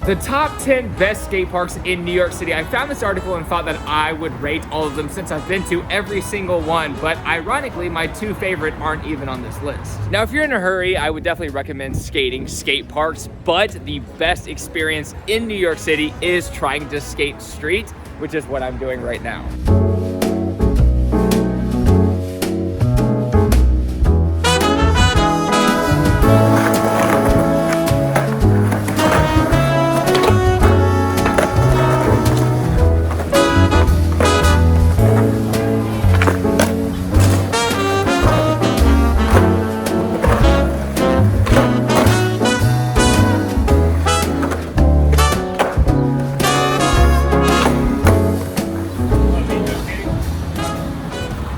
The top 10 best skate parks in New York City. I found this article and thought that I would rate all of them since I've been to every single one, but ironically, my two favorite aren't even on this list. Now, if you're in a hurry, I would definitely recommend skating skate parks, but the best experience in New York City is trying to skate street, which is what I'm doing right now.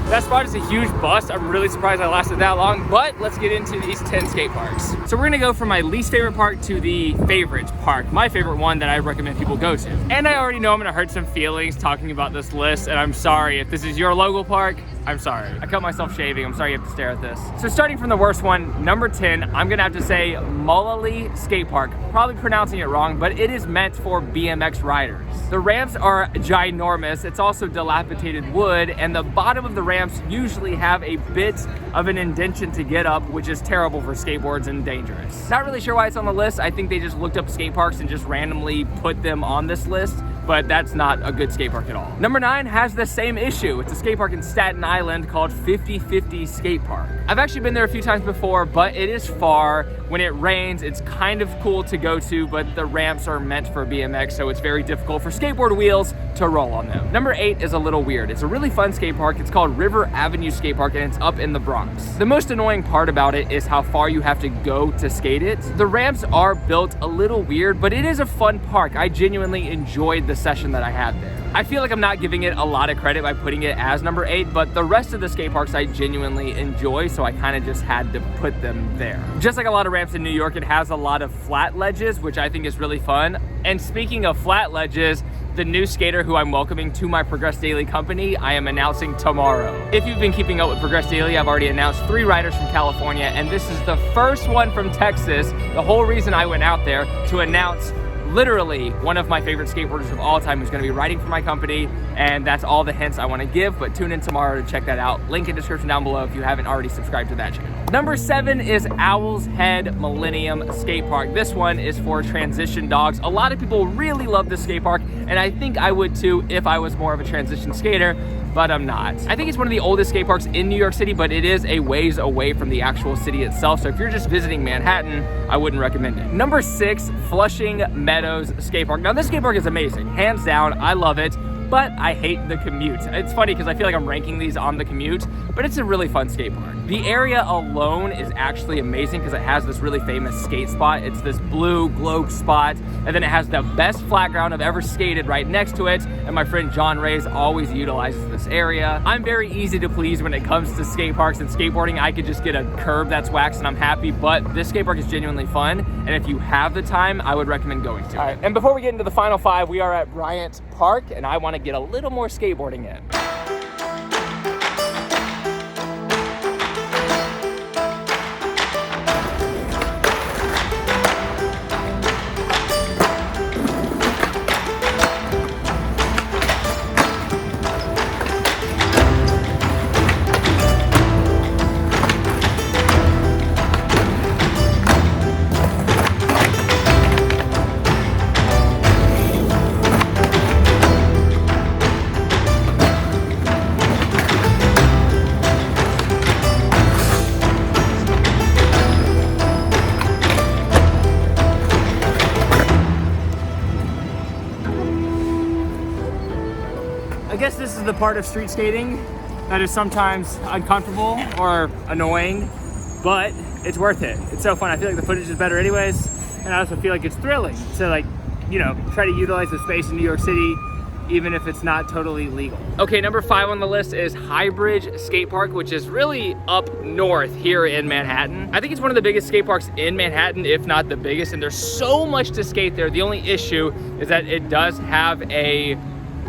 That spot is a huge bust. I'm really surprised I lasted that long, but let's get into these 10 skate parks. So we're gonna go from my least favorite park to the favorite park, my favorite one that I recommend people go to. And I already know I'm gonna hurt some feelings talking about this list, and I'm sorry. If this is your local park, I'm sorry. I cut myself shaving. I'm sorry you have to stare at this. So starting from the worst one, number 10, I'm gonna have to say Mullaly Skate Park. Probably pronouncing it wrong, but it is meant for BMX riders. The ramps are ginormous. It's also dilapidated wood, and the bottom of the ramps usually have a bit of an indentation to get up, which is terrible for skateboards and dangerous. Not really sure why it's on the list. I think they just looked up skate parks and just randomly put them on this list, but that's not a good skate park at all. Number 9 has the same issue. It's a skate park in Staten Island called 50/50 Skate Park. I've actually been there a few times before, but it is far. When it rains, it's kind of cool to go to, but the ramps are meant for BMX, so it's very difficult for skateboard wheels to roll on them. Number 8 is a little weird. It's a really fun skate park. It's called River Avenue Skate Park, and it's up in the Bronx. The most annoying part about it is how far you have to go to skate it. The ramps are built a little weird, but it is a fun park. I genuinely enjoyed the session that I had there. I feel like I'm not giving it a lot of credit by putting it as number 8, but the rest of the skate parks I genuinely enjoy, so I kind of just had to put them there. Just like a lot of ramps in New York, it has a lot of flat ledges, which I think is really fun. And speaking of flat ledges, the new skater who I'm welcoming to my Progress Daily company, I am announcing tomorrow. If you've been keeping up with Progress Daily, I've already announced 3 riders from California, and this is the first one from Texas. The whole reason I went out there to announce literally one of my favorite skateboarders of all time who's going to be riding for my company, and that's all the hints I want to give, but tune in tomorrow to check that out. Link in description down below if you haven't already subscribed to that channel. Number 7 is Owl's Head Millennium Skate Park. This one is for transition dogs. A lot of people really love this skate park, and I think I would too if I was more of a transition skater, but I'm not. I think it's one of the oldest skate parks in New York City, but it is a ways away from the actual city itself, so if you're just visiting Manhattan, I wouldn't recommend it. Number 6, Flushing Meadows Skate Park. Now this skate park is amazing, hands down, I love it, but I hate the commute. It's funny because I feel like I'm ranking these on the commute, but it's a really fun skate park. The area alone is actually amazing because it has this really famous skate spot. It's this blue globe spot, and then it has the best flat ground I've ever skated right next to it, and my friend John Reyes always utilizes this area. I'm very easy to please when it comes to skate parks and skateboarding. I could just get a curb that's waxed and I'm happy, but this skate park is genuinely fun, and if you have the time, I would recommend going to it. All right, and before we get into the final 5, we are at Bryant Park, and I want to get a little more skateboarding in. I guess this is the part of street skating that is sometimes uncomfortable or annoying, but it's worth it. It's so fun. I feel like the footage is better anyways, and I also feel like it's thrilling to, like, you know, try to utilize the space in New York City even if it's not totally legal. Okay, number 5 on the list is Highbridge Skate Park, which is really up north here in Manhattan. I think it's one of the biggest skate parks in Manhattan, if not the biggest, and there's so much to skate there. The only issue is that it does have a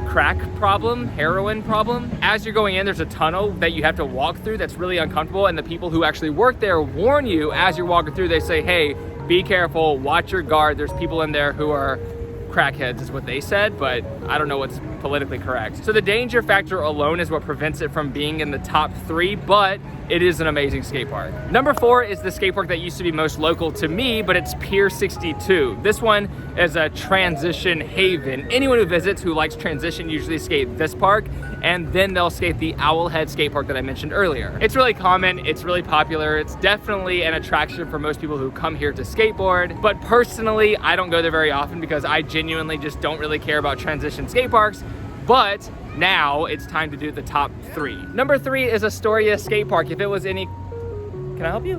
crack problem, heroin problem. As you're going in, there's a tunnel that you have to walk through that's really uncomfortable, and the people who actually work there warn you as you're walking through. They say, hey, be careful, watch your guard. There's people in there who are crackheads is what they said, but I don't know what's politically correct. So the danger factor alone is what prevents it from being in the top 3, but it is an amazing skate park. Number 4 is the skate park that used to be most local to me, but it's Pier 62. This one is a transition haven. Anyone who visits who likes transition usually skate this park, and then they'll skate the Owlhead skate park that I mentioned earlier. It's really common, it's really popular, it's definitely an attraction for most people who come here to skateboard, but personally, I don't go there very often because I genuinely just don't really care about transition skate parks, but now it's time to do the top 3. Number 3 is Astoria Skate Park. If it was any, can I help you?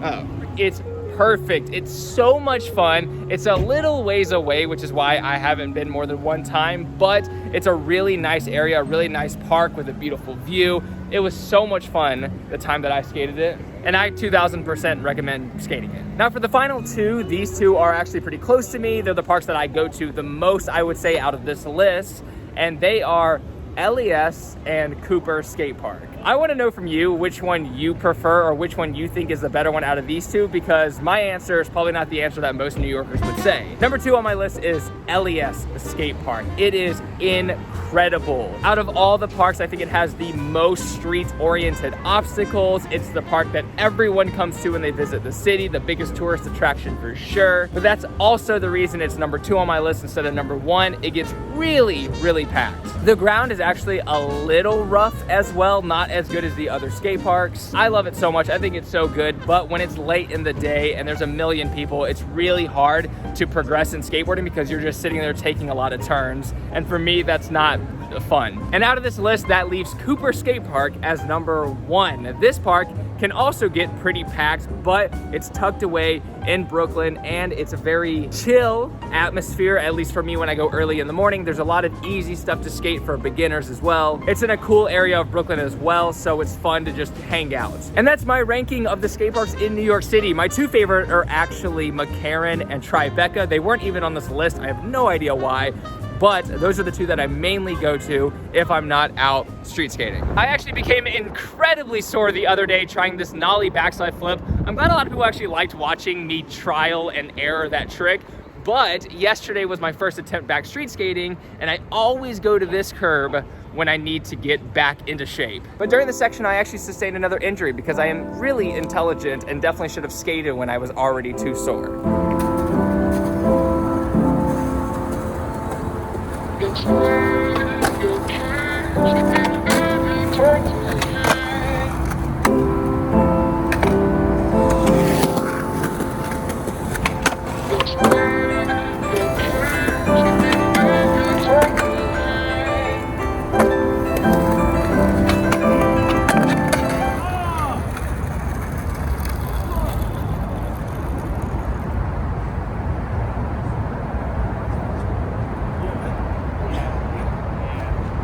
Oh, it's perfect. It's so much fun. It's a little ways away, which is why I haven't been more than one time, but it's a really nice area, a really nice park with a beautiful view. It was so much fun the time that I skated it, and I 2000% recommend skating it. Now for the final 2, these 2 are actually pretty close to me. They're the parks that I go to the most, I would say, out of this list, and they are LES and Cooper Skate Park. I want to know from you which one you prefer or which one you think is the better one out of these 2, because my answer is probably not the answer that most New Yorkers would say. Number 2 on my list is LES Skate Park. It is incredible. Out of all the parks, I think it has the most street-oriented obstacles. It's the park that everyone comes to when they visit the city, the biggest tourist attraction for sure. But that's also the reason it's number 2 on my list instead of number 1. It gets really, really packed. The ground is actually a little rough as well, not as good as the other skate parks. I love it so much. I think it's so good, but when it's late in the day and there's a million people, it's really hard to progress in skateboarding because you're just sitting there taking a lot of turns. And for me, that's not fun. And out of this list, that leaves Cooper Skate Park as number 1. This park can also get pretty packed, but it's tucked away in Brooklyn and it's a very chill atmosphere, at least for me when I go early in the morning. There's a lot of easy stuff to skate for beginners as well. It's in a cool area of Brooklyn as well, so it's fun to just hang out. And that's my ranking of the skate parks in New York City. My 2 favorite are actually McCarran and Tribeca. They weren't even on this list. I have no idea why, but those are the 2 that I mainly go to if I'm not out street skating. I actually became incredibly sore the other day trying this nollie backside flip. I'm glad a lot of people actually liked watching me trial and error that trick, but yesterday was my first attempt back street skating, and I always go to this curb when I need to get back into shape. But during the section, I actually sustained another injury because I am really intelligent and definitely should have skated when I was already too sore.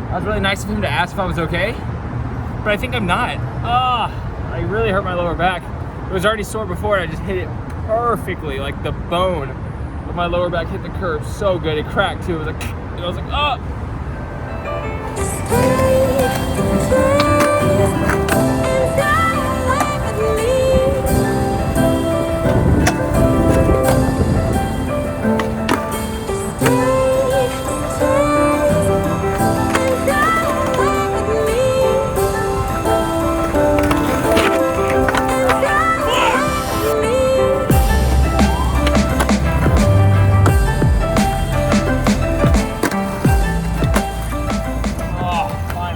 That was really nice of him to ask if I was okay, but I think I'm not. I really hurt my lower back. It was already sore before and I just hit it perfectly, like the bone of my lower back hit the curb so good. It cracked too. It was like, and I was like, oh.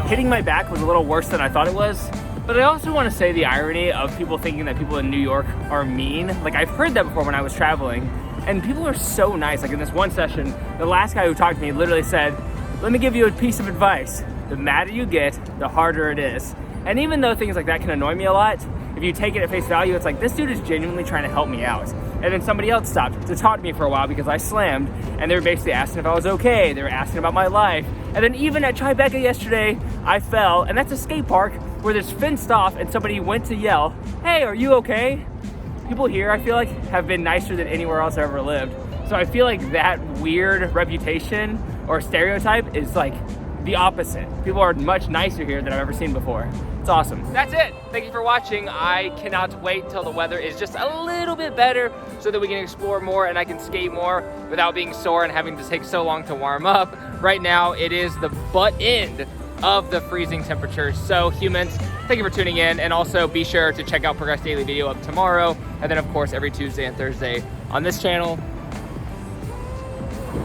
Hitting my back was a little worse than I thought it was, but I also want to say the irony of people thinking that people in New York are mean. Like, I've heard that before when I was traveling, and people are so nice. Like in this one session, the last guy who talked to me literally said, "Let me give you a piece of advice. The madder you get, the harder it is." And even though things like that can annoy me a lot, if you take it at face value, it's like, this dude is genuinely trying to help me out. And then somebody else stopped to talk to me for a while because I slammed, and they were basically asking if I was okay. They were asking about my life. And then even at Tribeca yesterday, I fell, and that's a skate park where there's fenced off, and somebody went to yell, "Hey, are you okay?" People here, I feel like, have been nicer than anywhere else I've ever lived. So I feel like that weird reputation or stereotype is like the opposite. People are much nicer here than I've ever seen before. It's awesome. That's it. Thank you for watching. I cannot wait until the weather is just a little bit better so that we can explore more and I can skate more without being sore and having to take so long to warm up. Right now, it is the butt end of the freezing temperature. So humans, thank you for tuning in, and also be sure to check out Progress Daily video up tomorrow, and then of course every Tuesday and Thursday on this channel.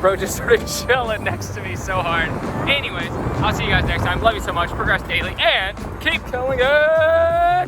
Bro just started chilling next to me so hard. Anyways, I'll see you guys next time. Love you so much. Progress Daily, and keep killing it.